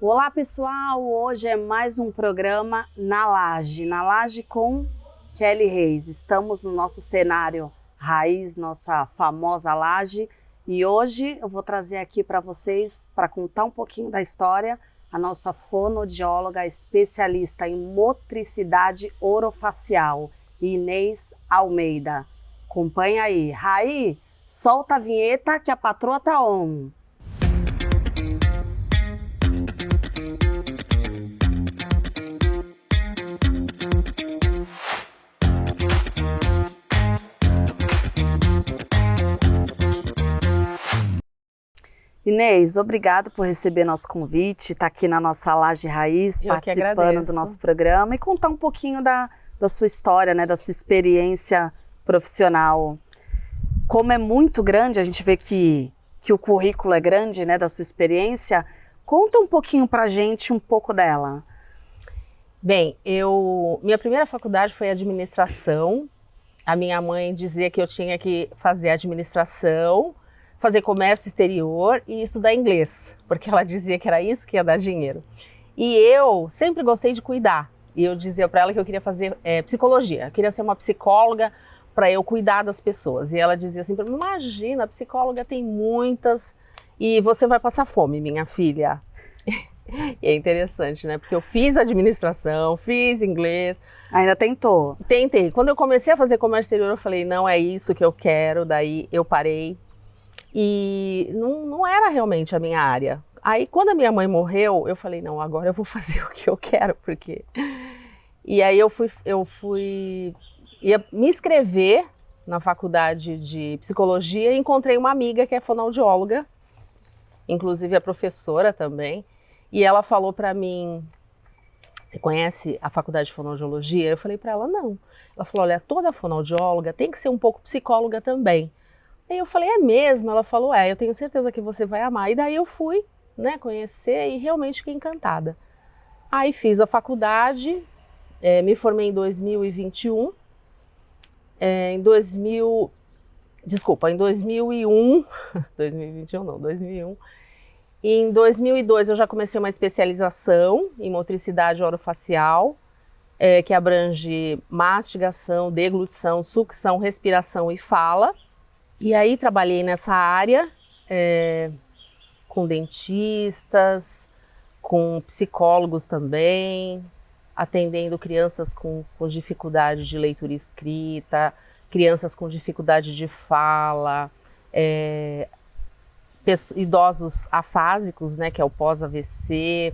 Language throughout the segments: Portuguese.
Olá pessoal, hoje é mais um programa na Laje com Kelly Reis. Estamos no nosso cenário raiz, nossa famosa laje, e hoje eu vou trazer aqui para vocês, para contar um pouquinho da história, a nossa fonoaudióloga especialista em motricidade orofacial, Inês Almeida. Acompanha aí. Raí, solta a vinheta que a patroa tá on. Inês, obrigado por receber nosso convite, estar aqui na nossa Laje Raiz, participando do nosso programa e contar um pouquinho da sua história, né, da sua experiência profissional. Como é muito grande, a gente vê que o currículo é grande, né, da sua experiência. Conta um pouquinho pra gente um pouco dela. Bem, minha primeira faculdade foi administração. A minha mãe dizia que eu tinha que fazer administração, fazer comércio exterior e estudar inglês, porque ela dizia que era isso que ia dar dinheiro. E eu sempre gostei de cuidar. E eu dizia para ela que eu queria fazer psicologia, eu queria ser uma psicóloga para eu cuidar das pessoas. E ela dizia assim para mim: imagina, psicóloga tem muitas e você vai passar fome, minha filha. E é interessante, né? Porque eu fiz administração, fiz inglês. Ainda tentou? Tentei. Quando eu comecei a fazer comércio exterior, eu falei, não é isso que eu quero, daí eu parei. E não era realmente a minha área. Aí, quando a minha mãe morreu, eu falei, não, agora eu vou fazer o que eu quero, porque... E aí ia me inscrever na faculdade de psicologia e encontrei uma amiga que é fonoaudióloga, inclusive é professora também, e ela falou para mim, você conhece a faculdade de fonoaudiologia? Eu falei para ela, não. Ela falou, olha, toda fonoaudióloga tem que ser um pouco psicóloga também. Aí eu falei, é mesmo? Ela falou, eu tenho certeza que você vai amar. E daí eu fui, né, conhecer e realmente fiquei encantada. Aí fiz a faculdade, me formei em 2021. Em 2001, 2021 não, 2001. E em 2002 eu já comecei uma especialização em motricidade orofacial, que abrange mastigação, deglutição, sucção, respiração e fala. E aí trabalhei nessa área com dentistas, com psicólogos também, atendendo crianças com dificuldade de leitura e escrita, crianças com dificuldade de fala, idosos afásicos, né, que é o pós-AVC.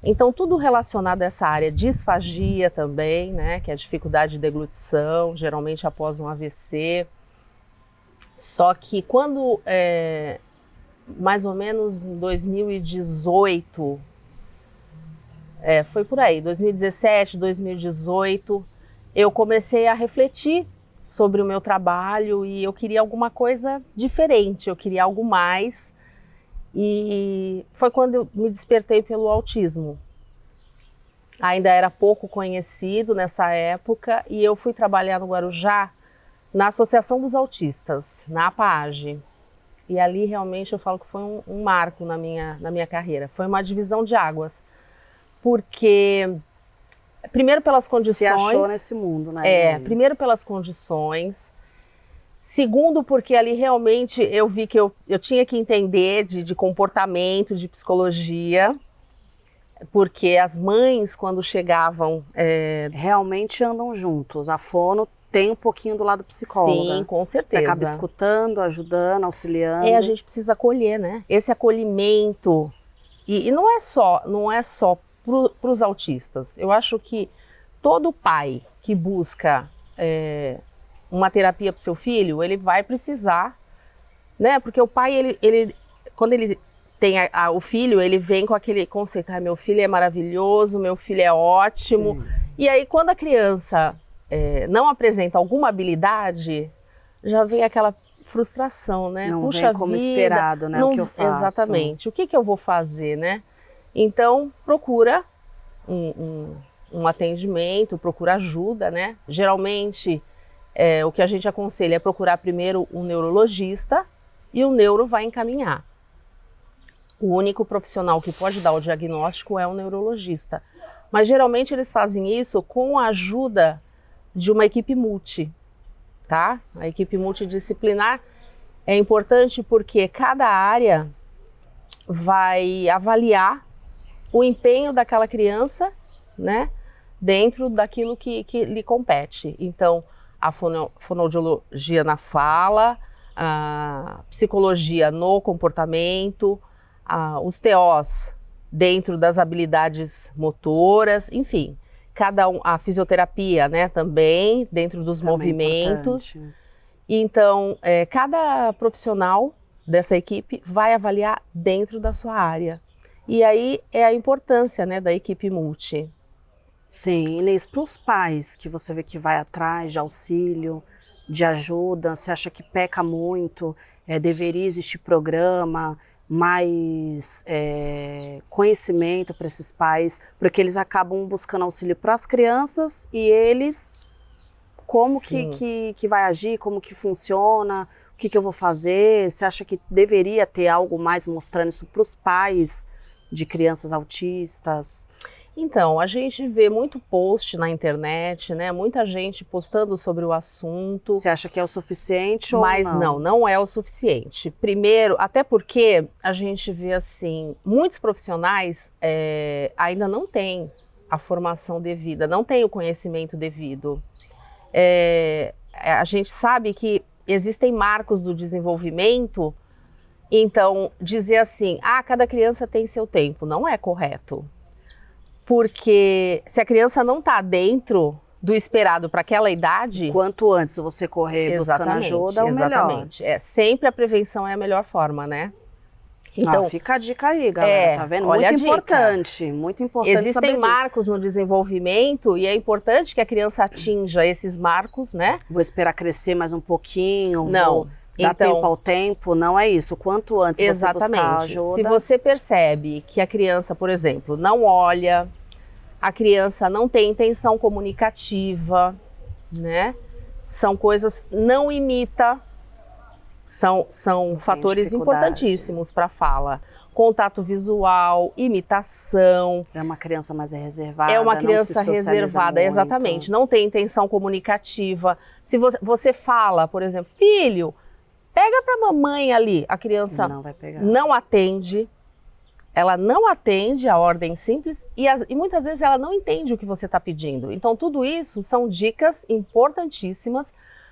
Então tudo relacionado a essa área, disfagia também, né, que é a dificuldade de deglutição, geralmente após um AVC. Só que quando, mais ou menos em 2018, foi por aí, 2017, 2018, eu comecei a refletir sobre o meu trabalho e eu queria alguma coisa diferente, eu queria algo mais. E foi quando eu me despertei pelo autismo. Ainda era pouco conhecido nessa época e eu fui trabalhar no Guarujá, na Associação dos Autistas, na APAAGE. E ali realmente eu falo que foi um marco na minha carreira. Foi uma divisão de águas. Porque, primeiro pelas condições... Se achou nesse mundo, né? Primeiro pelas condições. Segundo porque ali realmente eu vi que eu tinha que entender de comportamento, de psicologia. Porque as mães, quando chegavam... realmente andam juntos. A fono tem um pouquinho do lado psicólogo. Sim, com certeza. Você acaba escutando, ajudando, auxiliando. A gente precisa acolher, né? Esse acolhimento. E não é só para os autistas. Eu acho que todo pai que busca uma terapia para o seu filho, ele vai precisar, né? Porque o pai, quando ele tem o filho, ele vem com aquele conceito, meu filho é maravilhoso, meu filho é ótimo. Sim. E aí, quando a criança não apresenta alguma habilidade, já vem aquela frustração, né? Não puxa vem como vida, esperado, né? O que eu faço. Exatamente. O que eu vou fazer, né? Então, procura um atendimento, procura ajuda, né? Geralmente, o que a gente aconselha é procurar primeiro um neurologista e o neuro vai encaminhar. O único profissional que pode dar o diagnóstico é o neurologista. Mas geralmente eles fazem isso com a ajuda de uma equipe multi, tá? A equipe multidisciplinar é importante porque cada área vai avaliar o empenho daquela criança, né, dentro daquilo que lhe compete. Então, a fonoaudiologia na fala, a psicologia no comportamento, os TOs dentro das habilidades motoras, enfim, a fisioterapia, né, também dentro dos movimentos. Então, cada profissional dessa equipe vai avaliar dentro da sua área. E aí é a importância, né, da equipe multi. Sim, Inês, para os pais que você vê que vai atrás de auxílio, de ajuda, você acha que peca muito, deveria existir programa, mais conhecimento para esses pais, porque eles acabam buscando auxílio para as crianças e eles, como que vai agir, como que funciona, o que eu vou fazer? Você acha que deveria ter algo mais mostrando isso para os pais de crianças autistas? Então, a gente vê muito post na internet, né? Muita gente postando sobre o assunto. Você acha que é o suficiente ou não? Mas não é o suficiente. Primeiro, até porque a gente vê assim, muitos profissionais ainda não têm a formação devida, não têm o conhecimento devido. A gente sabe que existem marcos do desenvolvimento, então dizer assim, cada criança tem seu tempo, não é correto. Porque se a criança não está dentro do esperado para aquela idade... Quanto antes você correr buscando ajuda, o melhor. Exatamente. Sempre a prevenção é a melhor forma, né? Então, fica a dica aí, galera, tá vendo? Muito importante, muito importante. Existem marcos no desenvolvimento e é importante que a criança atinja esses marcos, né? Vou esperar crescer mais um pouquinho, não. Dá tempo ao tempo, não é isso. Quanto antes você buscar ajuda... Se você percebe que a criança, por exemplo, não olha, a criança não tem intenção comunicativa, né? São coisas, não imita, são fatores importantíssimos para a fala. Contato visual, imitação. É uma criança mais reservada. É uma criança reservada, muito. Exatamente. Não tem intenção comunicativa. Se você fala, por exemplo, filho, pega para a mamãe ali, a criança não vai pegar. Não atende, ela não atende a ordem simples e muitas vezes ela não entende o que você está pedindo. Então tudo isso são dicas importantíssimas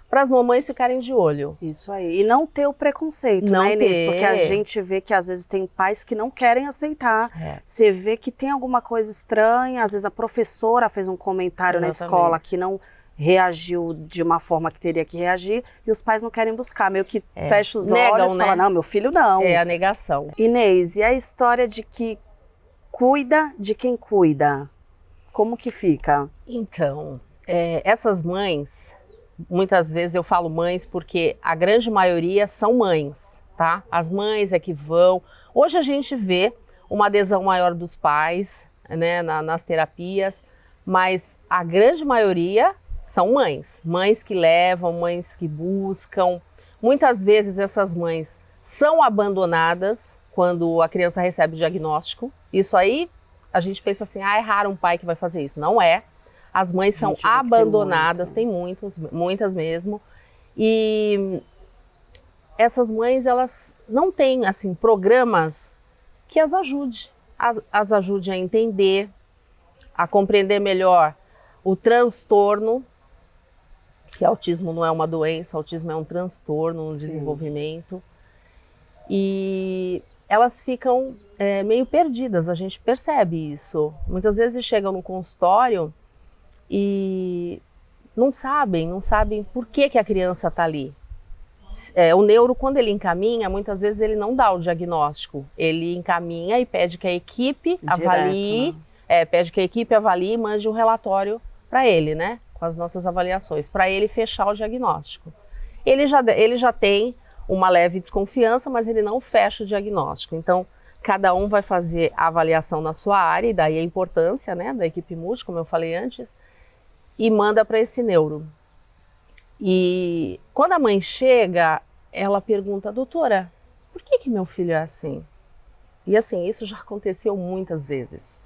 para as mamães ficarem de olho. Isso aí. E não ter o preconceito, né, Inês? Porque a gente vê que às vezes tem pais que não querem aceitar. Você vê que tem alguma coisa estranha, às vezes a professora fez um comentário na escola que não reagiu de uma forma que teria que reagir e os pais não querem buscar, meio que fecha os olhos e fala, não, meu filho não. É a negação. Inês, e a história de que cuida de quem cuida? Como que fica? Então, essas mães, muitas vezes eu falo mães porque a grande maioria são mães, tá? As mães é que vão. Hoje a gente vê uma adesão maior dos pais, né, nas terapias, mas a grande maioria são mães que levam, mães que buscam. Muitas vezes essas mães são abandonadas quando a criança recebe o diagnóstico. Isso aí, a gente pensa assim, é raro um pai que vai fazer isso. Não é. As mães são abandonadas, tem muitas mesmo. E essas mães, elas não têm, assim, programas que as ajude a entender, a compreender melhor o transtorno, que autismo não é uma doença, autismo é um transtorno no desenvolvimento. E elas ficam meio perdidas, a gente percebe isso. Muitas vezes chegam no consultório e não sabem por que a criança está ali. O neuro, quando ele encaminha, muitas vezes ele não dá o diagnóstico. Ele encaminha e pede que a equipe avalie, pede que a equipe avalie e mande um relatório para ele, né? Com as nossas avaliações, para ele fechar o diagnóstico. Ele já tem uma leve desconfiança, mas ele não fecha o diagnóstico. Então, cada um vai fazer a avaliação na sua área, e daí a importância, né, da equipe multi, como eu falei antes, e manda para esse neuro. E quando a mãe chega, ela pergunta, doutora, por que meu filho é assim? E assim, isso já aconteceu muitas vezes.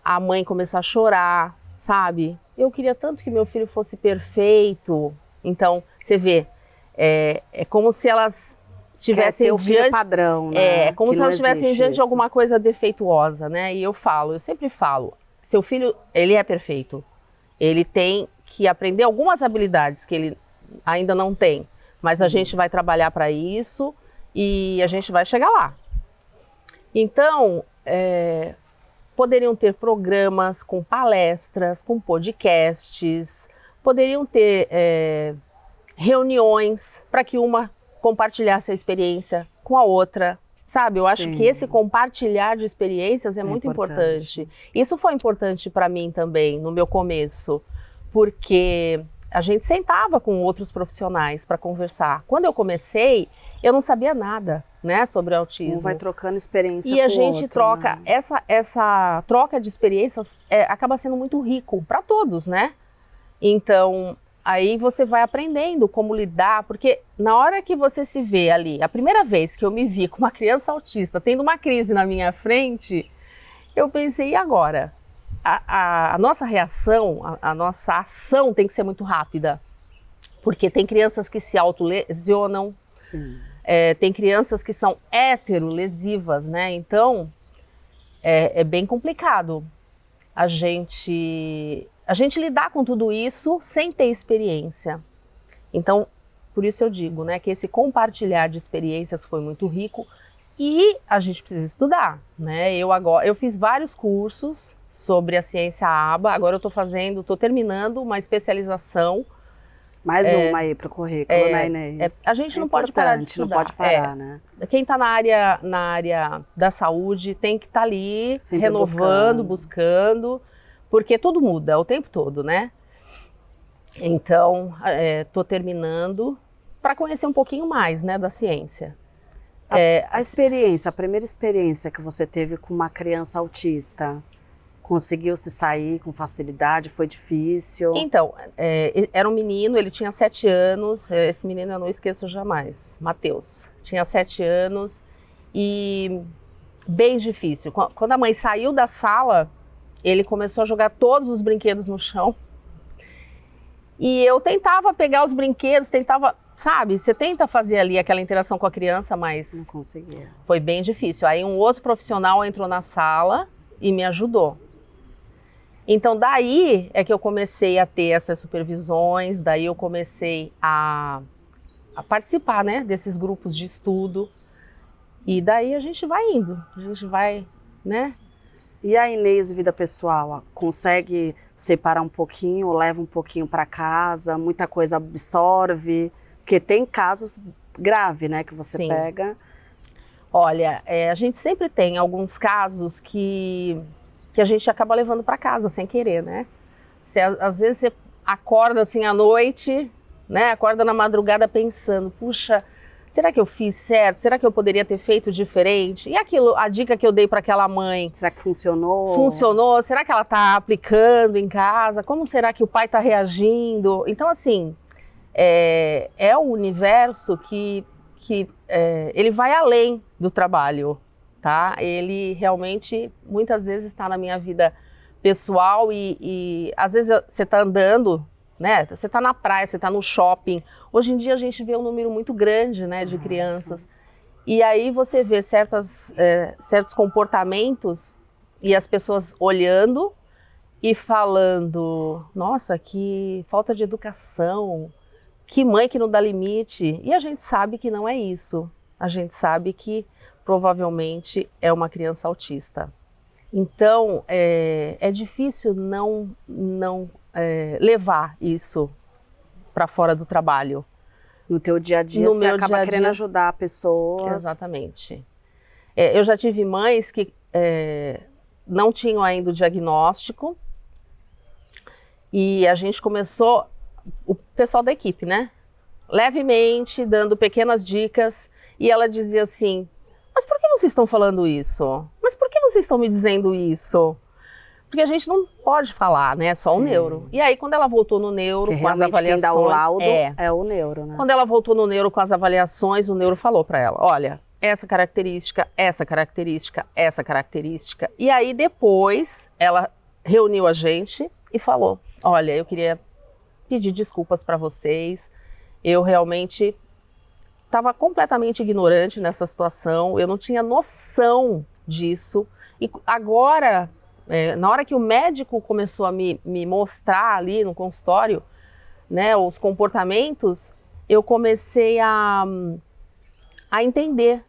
A mãe começar a chorar, sabe? Eu queria tanto que meu filho fosse perfeito. Então, você vê, é como se elas tivessem o filho padrão, né? É como se elas estivessem diante de alguma coisa defeituosa, né? E eu sempre falo, seu filho, ele é perfeito. Ele tem que aprender algumas habilidades que ele ainda não tem. Mas Sim. A gente vai trabalhar para isso e a gente vai chegar lá. Então, poderiam ter programas com palestras, com podcasts, poderiam ter reuniões para que uma compartilhasse a experiência com a outra, sabe? Eu acho que esse compartilhar de experiências é muito importante. Isso foi importante para mim também, no meu começo, porque a gente sentava com outros profissionais para conversar. Quando eu comecei, eu não sabia nada, né, sobre autismo. Um vai trocando experiência com o outro. E a gente outro, troca, né? essa troca de experiências acaba sendo muito rico para todos, né? Então, aí você vai aprendendo como lidar, porque na hora que você se vê ali, a primeira vez que eu me vi com uma criança autista tendo uma crise na minha frente, eu pensei, e agora? A nossa reação, a nossa ação tem que ser muito rápida, porque tem crianças que se autolesionam, tem crianças que são heterolesivas, né? Então, é bem complicado a gente lidar com tudo isso sem ter experiência. Então, por isso eu digo, né, que esse compartilhar de experiências foi muito rico e a gente precisa estudar, né? Eu fiz vários cursos sobre a ciência ABA, agora eu estou terminando uma especialização. Mais uma aí para o currículo, né, Inês? A gente não pode parar de estudar. Não pode parar, né? Quem está na área da saúde tem que estar ali, sempre renovando, buscando, porque tudo muda o tempo todo, né? Então, estou terminando para conhecer um pouquinho mais, né, da ciência. A primeira experiência que você teve com uma criança autista, conseguiu se sair com facilidade? Foi difícil? Então, era um menino, ele tinha 7 anos, esse menino eu não esqueço jamais, Matheus. Tinha 7 anos e bem difícil. Quando a mãe saiu da sala, ele começou a jogar todos os brinquedos no chão. E eu tentava pegar os brinquedos, sabe? Você tenta fazer ali aquela interação com a criança, mas não conseguia. Foi bem difícil. Aí um outro profissional entrou na sala e me ajudou. Então daí é que eu comecei a ter essas supervisões, daí eu comecei a participar, né, desses grupos de estudo. E daí a gente vai indo, né? E a Inês, vida pessoal, consegue separar um pouquinho, leva um pouquinho para casa, muita coisa absorve? Porque tem casos graves, né, que você pega. Olha, a gente sempre tem alguns casos que a gente acaba levando para casa sem querer, né? Às vezes você acorda assim à noite, né? Acorda na madrugada pensando, puxa, será que eu fiz certo? Será que eu poderia ter feito diferente? E aquilo, a dica que eu dei para aquela mãe, será que funcionou? Funcionou? Será que ela está aplicando em casa? Como será que o pai está reagindo? Então, assim, é um universo que ele vai além do trabalho, tá? Ele realmente, muitas vezes, está na minha vida pessoal e às vezes você está andando, né? Você está na praia, você está no shopping. Hoje em dia a gente vê um número muito grande, né, de crianças. E aí você vê certos comportamentos e as pessoas olhando e falando, nossa, que falta de educação, que mãe que não dá limite. E a gente sabe que não é isso. A gente sabe que provavelmente é uma criança autista. Então, é difícil não levar isso para fora do trabalho. No teu dia a dia, você acaba querendo ajudar pessoas. Exatamente. Eu já tive mães que não tinham ainda o diagnóstico e a gente começou, o pessoal da equipe, né? Levemente, dando pequenas dicas e ela dizia assim, mas por que vocês estão falando isso? Mas por que vocês estão me dizendo isso? Porque a gente não pode falar, né? Só o neuro. E aí, quando ela voltou no neuro com as avaliações... Quem dá o laudo é o neuro, né? Quando ela voltou no neuro com as avaliações, o neuro falou para ela, olha, essa característica, essa característica, essa característica. E aí depois ela reuniu a gente e falou, olha, eu queria pedir desculpas para vocês, eu realmente estava completamente ignorante nessa situação, eu não tinha noção disso. E agora, na hora que o médico começou a me mostrar ali no consultório, né, os comportamentos, eu comecei a entender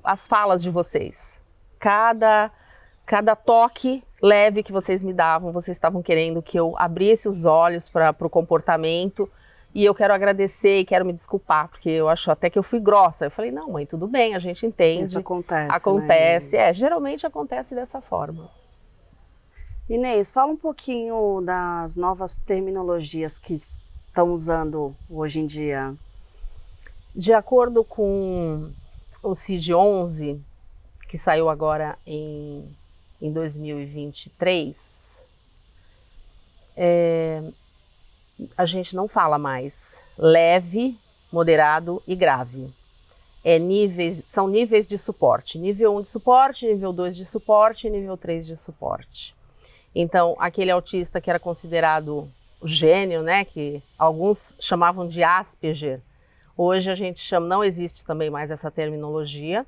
as falas de vocês. Cada toque leve que vocês me davam, vocês estavam querendo que eu abrisse os olhos para o comportamento. E eu quero agradecer e quero me desculpar, porque eu acho até que eu fui grossa. Eu falei, não, mãe, tudo bem, a gente entende. Isso acontece. Acontece, né? Geralmente acontece dessa forma. Inês, fala um pouquinho das novas terminologias que estão usando hoje em dia. De acordo com o CID-11, que saiu agora em 2023, a gente não fala mais leve, moderado e grave. São níveis de suporte. Nível 1 de suporte, nível 2 de suporte e nível 3 de suporte. Então, aquele autista que era considerado o gênio, né, que alguns chamavam de Asperger, hoje a gente chama, não existe também mais essa terminologia,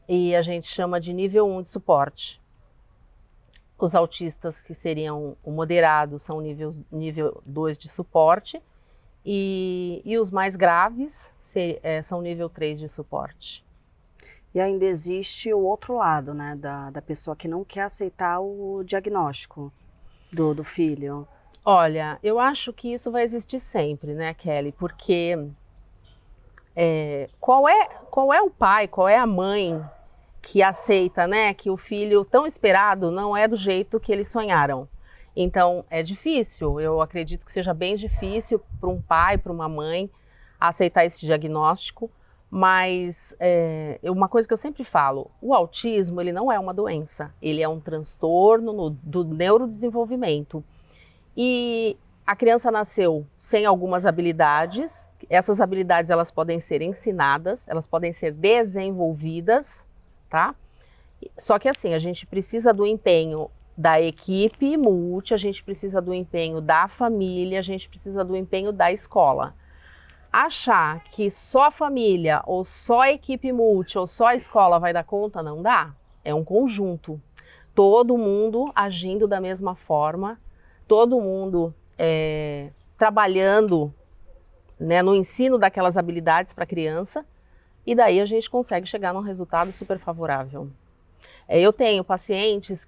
e a gente chama de nível 1 de suporte. Os autistas que seriam o moderado são nível 2 de suporte e os mais graves são nível 3 de suporte. E ainda existe o outro lado, né, da pessoa que não quer aceitar o diagnóstico do filho. Olha, eu acho que isso vai existir sempre, né, Kelly? Porque qual é o pai, qual é a mãe que aceita, né, que o filho tão esperado não é do jeito que eles sonharam? Então, é difícil, eu acredito que seja bem difícil para um pai, para uma mãe, aceitar esse diagnóstico, mas uma coisa que eu sempre falo, o autismo, ele não é uma doença, ele é um transtorno do neurodesenvolvimento. E a criança nasceu sem algumas habilidades, essas habilidades elas podem ser ensinadas, elas podem ser desenvolvidas, tá? Só que assim, a gente precisa do empenho da equipe multi, a gente precisa do empenho da família, a gente precisa do empenho da escola. Achar que só a família, ou só a equipe multi, ou só a escola vai dar conta, não dá. É um conjunto. Todo mundo agindo da mesma forma, todo mundo trabalhando, né, no ensino daquelas habilidades para a criança, e daí a gente consegue chegar num resultado super favorável. Eu tenho pacientes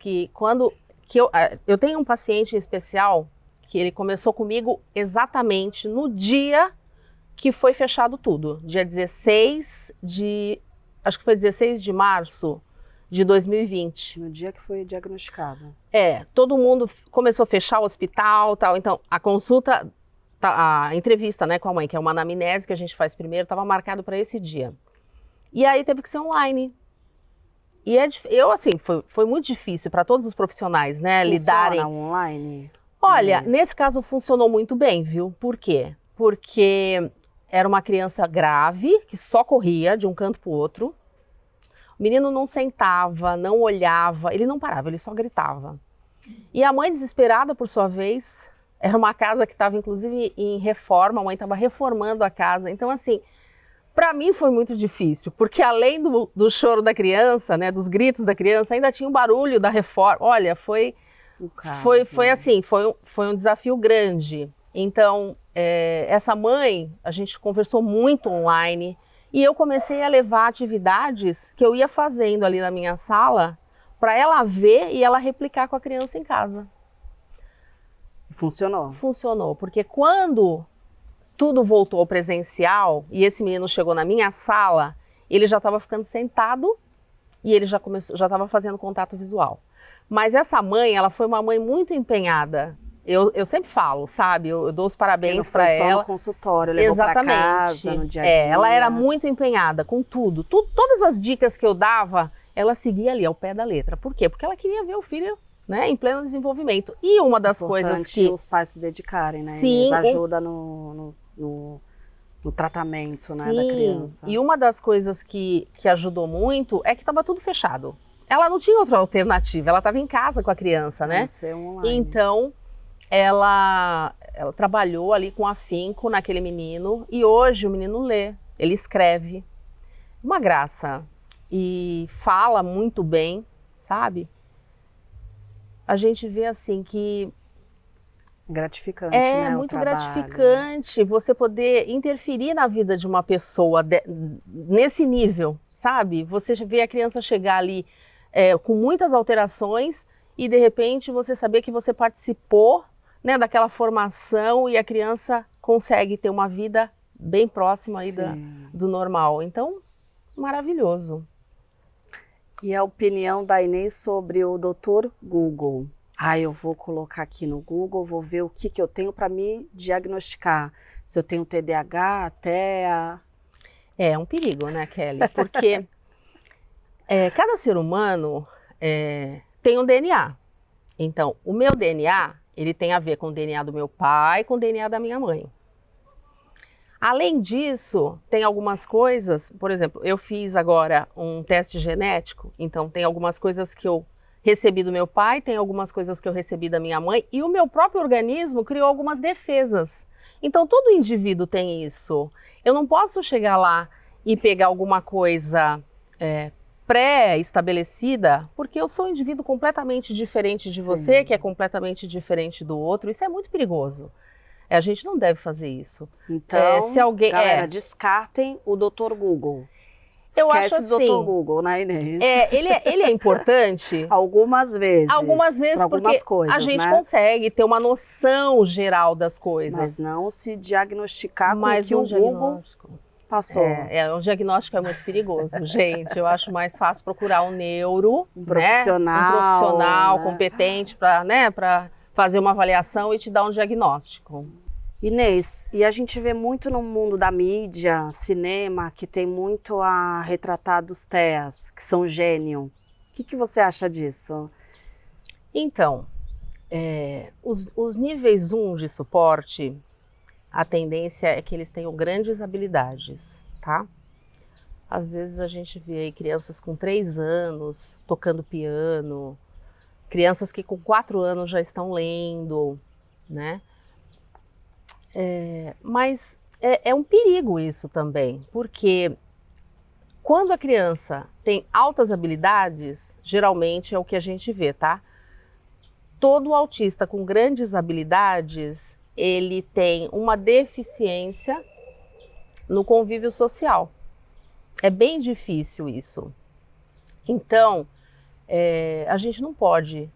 eu tenho um paciente em especial que ele começou comigo exatamente no dia que foi fechado tudo, dia 16 acho que foi 16 de março de 2020. No dia que foi diagnosticado. Todo mundo começou a fechar o hospital, tal. Então a consulta, a entrevista, né, com a mãe, que é uma anamnese que a gente faz primeiro, estava marcado para esse dia. E aí teve que ser online. E foi muito difícil para todos os profissionais, né, lidarem. Funciona online? Olha, nesse caso funcionou muito bem, viu? Por quê? Porque era uma criança grave, que só corria de um canto para o outro. O menino não sentava, não olhava, ele não parava, ele só gritava. E a mãe desesperada, por sua vez, era uma casa que estava inclusive em reforma, a mãe estava reformando a casa. Então assim, para mim foi muito difícil, porque além do choro da criança, né, dos gritos da criança, ainda tinha o barulho da reforma. Olha, foi um desafio grande. Então, essa mãe, a gente conversou muito online e eu comecei a levar atividades que eu ia fazendo ali na minha sala para ela ver e ela replicar com a criança em casa. Funcionou? Funcionou, porque quando tudo voltou ao presencial e esse menino chegou na minha sala, ele já estava ficando sentado e ele já estava fazendo contato visual. Mas essa mãe, ela foi uma mãe muito empenhada. Eu sempre falo, sabe? Eu dou os parabéns para ela. Só no consultório, levou para casa, no dia a dia. Ela era muito empenhada com tudo. Todas as dicas que eu dava, ela seguia ali ao pé da letra. Por quê? Porque ela queria ver o filho, né, em pleno desenvolvimento. E uma das coisas que os pais se dedicarem, né? Sim, eles ajudam no no tratamento, Sim, né, da criança. E uma das coisas que ajudou muito é que estava tudo fechado. Ela não tinha outra alternativa, ela estava em casa com a criança, né? Ser online. Então, ela trabalhou ali com afinco naquele menino e hoje o menino lê, ele escreve. Uma graça. E fala muito bem, sabe? A gente vê assim que gratificante, né, muito o trabalho. gratificante você poder interferir na vida de uma pessoa nesse nível, sabe? Você vê a criança chegar ali com muitas alterações e de repente você saber que você participou, né, daquela formação e a criança consegue ter uma vida bem próxima aí do normal. Então, maravilhoso. E a opinião da Inês sobre o Dr. Google? Eu vou colocar aqui no Google, vou ver o que eu tenho para me diagnosticar. Se eu tenho TDAH, TEA... É um perigo, né, Kelly? Porque cada ser humano tem um DNA. Então, o meu DNA, ele tem a ver com o DNA do meu pai, com o DNA da minha mãe. Além disso, tem algumas coisas, por exemplo, eu fiz agora um teste genético, então tem algumas coisas que eu recebi do meu pai, tem algumas coisas que eu recebi da minha mãe, e o meu próprio organismo criou algumas defesas. Então, todo indivíduo tem isso. Eu não posso chegar lá e pegar alguma coisa pré-estabelecida, porque eu sou um indivíduo completamente diferente de você, que é completamente diferente do outro. Isso é muito perigoso. A gente não deve fazer isso. Então, galera, descartem o Dr. Google. Eu acho assim, o Dr. Google, né, Inês? Ele é importante. Algumas vezes. Algumas vezes, porque coisas, a gente né? consegue ter uma noção geral das coisas. Mas não se diagnosticar com o que o Google passou. Um diagnóstico é muito perigoso, gente. Eu acho mais fácil procurar um neuro, um profissional, né? Competente para fazer uma avaliação e te dar um diagnóstico. Inês, e a gente vê muito no mundo da mídia, cinema, que tem muito a retratar dos TEAs, que são gênio. O que você acha disso? Então, os níveis 1 de suporte, a tendência é que eles tenham grandes habilidades, tá? Às vezes a gente vê aí crianças com 3 anos tocando piano, crianças que com 4 anos já estão lendo, né? Mas é um perigo isso também, porque quando a criança tem altas habilidades, geralmente é o que a gente vê, tá? Todo autista com grandes habilidades, ele tem uma deficiência no convívio social. É bem difícil isso. Então, a gente não pode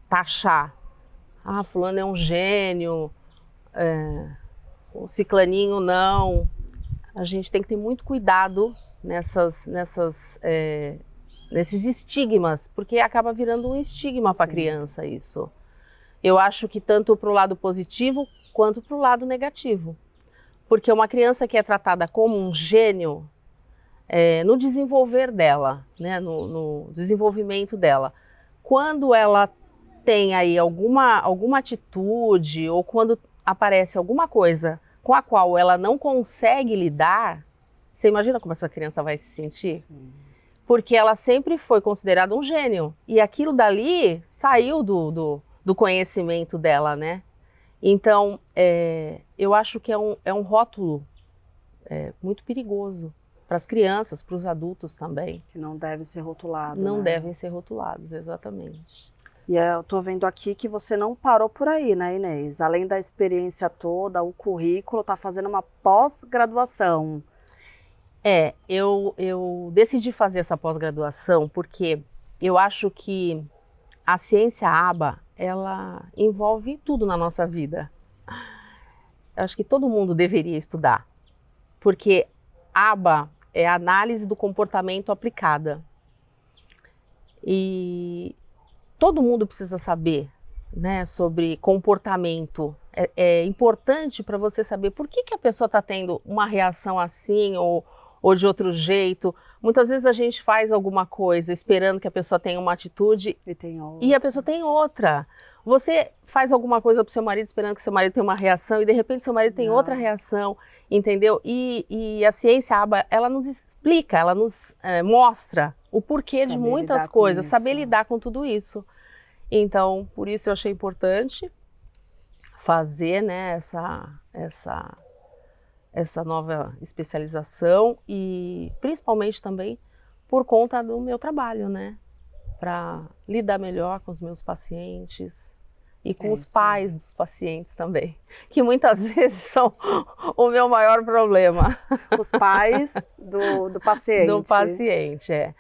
taxar, fulano é um gênio, o ciclaninho não. A gente tem que ter muito cuidado nesses estigmas, porque acaba virando um estigma para a criança isso. Eu acho que tanto para o lado positivo quanto para o lado negativo. Porque uma criança que é tratada como um gênio, no desenvolver dela, né, no desenvolvimento dela, quando ela tem aí alguma atitude ou quando aparece alguma coisa com a qual ela não consegue lidar, você imagina como essa criança vai se sentir? Porque ela sempre foi considerada um gênio e aquilo dali saiu do conhecimento dela, né? Então, eu acho que é um rótulo muito perigoso para as crianças, para os adultos também. Que não devem ser rotulados. Não devem ser rotulados, exatamente. E eu estou vendo aqui que você não parou por aí, né, Inês? Além da experiência toda, o currículo, está fazendo uma pós-graduação. Eu decidi fazer essa pós-graduação porque eu acho que a ciência ABA, ela envolve tudo na nossa vida. Eu acho que todo mundo deveria estudar, porque ABA é a análise do comportamento aplicada. E todo mundo precisa saber, né, sobre comportamento. É importante para você saber por que a pessoa está tendo uma reação assim, ou ou de outro jeito. Muitas vezes a gente faz alguma coisa esperando que a pessoa tenha uma atitude e a pessoa tem outra. Você faz alguma coisa para o seu marido esperando que seu marido tenha uma reação e de repente seu marido tem outra reação, entendeu? E a ciência ABA, ela nos explica, ela nos mostra o porquê de muitas coisas, saber lidar com tudo isso. Então, por isso eu achei importante fazer, né, essa nova especialização e principalmente também por conta do meu trabalho, né? Para lidar melhor com os meus pacientes e com os pais dos pacientes também, que muitas vezes são o meu maior problema. Os pais do paciente. Do paciente,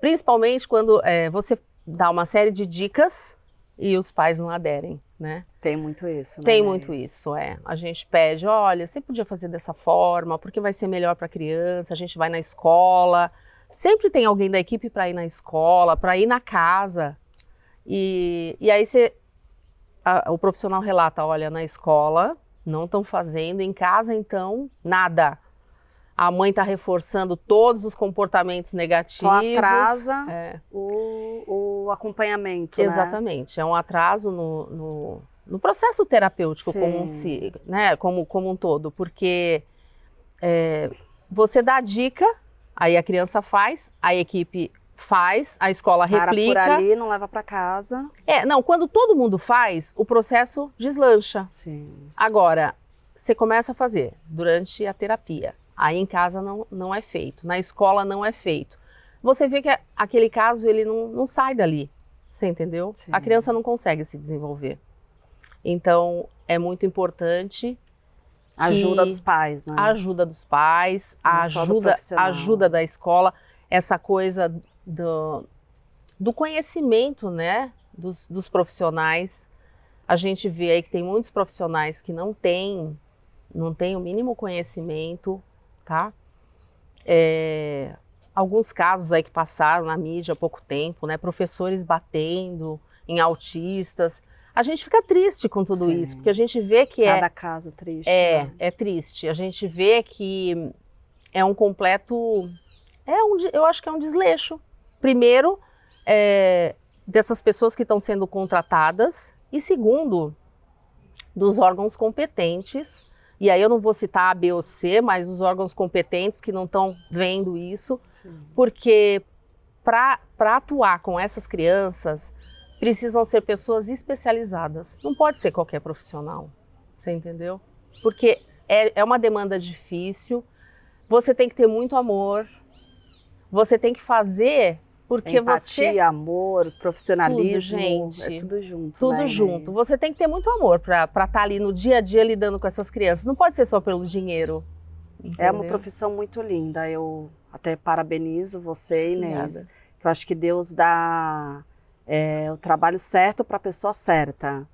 Principalmente quando você dá uma série de dicas e os pais não aderem, né? Tem muito isso, né? Tem muito isso, A gente pede, olha, você podia fazer dessa forma, porque vai ser melhor para a criança, a gente vai na escola. Sempre tem alguém da equipe para ir na escola, para ir na casa. E aí o profissional relata, olha, na escola não estão fazendo, em casa então, nada. A mãe está reforçando todos os comportamentos negativos. Só atrasa o acompanhamento, Exatamente, é um atraso no processo terapêutico como um todo, porque você dá a dica, aí a criança faz, a equipe faz, a escola replica. Para por ali, não leva para casa. Quando todo mundo faz, o processo deslancha. Sim. Agora, você começa a fazer durante a terapia, aí em casa não é feito, na escola não é feito. Você vê que aquele caso, ele não sai dali, você entendeu? Sim. A criança não consegue se desenvolver. Então, é muito importante a ajuda dos pais, né? A ajuda dos pais, a ajuda da escola, essa coisa do conhecimento, né, dos profissionais. A gente vê aí que tem muitos profissionais que não têm o mínimo conhecimento, tá? Alguns casos aí que passaram na mídia há pouco tempo, né, professores batendo em autistas. A gente fica triste com tudo isso, porque a gente vê que cada caso triste. É triste. A gente vê que é um completo... eu acho que é um desleixo. Primeiro, dessas pessoas que estão sendo contratadas. E segundo, dos órgãos competentes. E aí eu não vou citar A, B ou C, mas os órgãos competentes que não estão vendo isso. Sim. Porque para atuar com essas crianças... precisam ser pessoas especializadas. Não pode ser qualquer profissional, você entendeu? Porque é uma demanda difícil, você tem que ter muito amor, você tem que fazer porque empatia, amor, profissionalismo, tudo, gente, tudo junto. Tudo né, junto. Você tem que ter muito amor para estar ali no dia a dia lidando com essas crianças. Não pode ser só pelo dinheiro. Entendeu? É uma profissão muito linda. Eu até parabenizo você, Inês. Eu acho que Deus dá... o trabalho certo para a pessoa certa.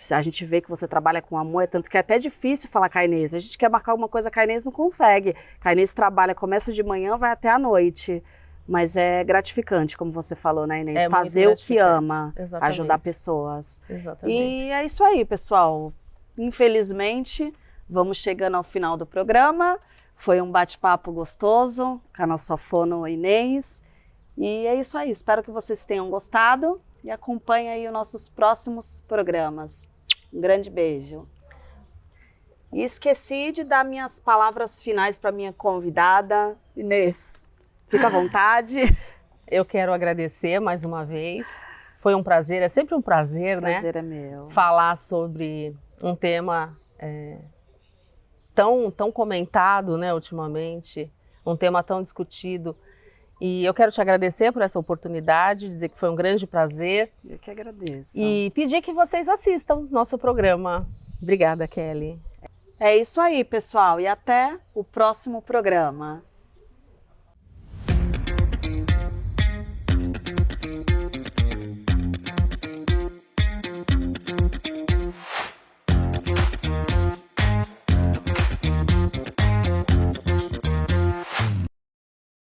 A gente vê que você trabalha com amor, tanto que é até difícil falar com a Inês. A gente quer marcar alguma coisa com a Inês, não consegue. A Inês trabalha, começa de manhã, vai até a noite. Mas é gratificante, como você falou, né, Inês? Fazer o que ama, ajudar pessoas. Exatamente. E é isso aí, pessoal. Infelizmente, vamos chegando ao final do programa. Foi um bate-papo gostoso com a nossa fono Inês. E é isso aí, espero que vocês tenham gostado e acompanhem aí os nossos próximos programas. Um grande beijo. E esqueci de dar minhas palavras finais para minha convidada, Inês. Fica à vontade. Eu quero agradecer mais uma vez. Foi um prazer, é sempre um prazer, né? O prazer é meu. Falar sobre um tema tão comentado, né, ultimamente, um tema tão discutido. E eu quero te agradecer por essa oportunidade, dizer que foi um grande prazer. Eu que agradeço. E pedir que vocês assistam nosso programa. Obrigada, Kelly. É isso aí, pessoal. E até o próximo programa.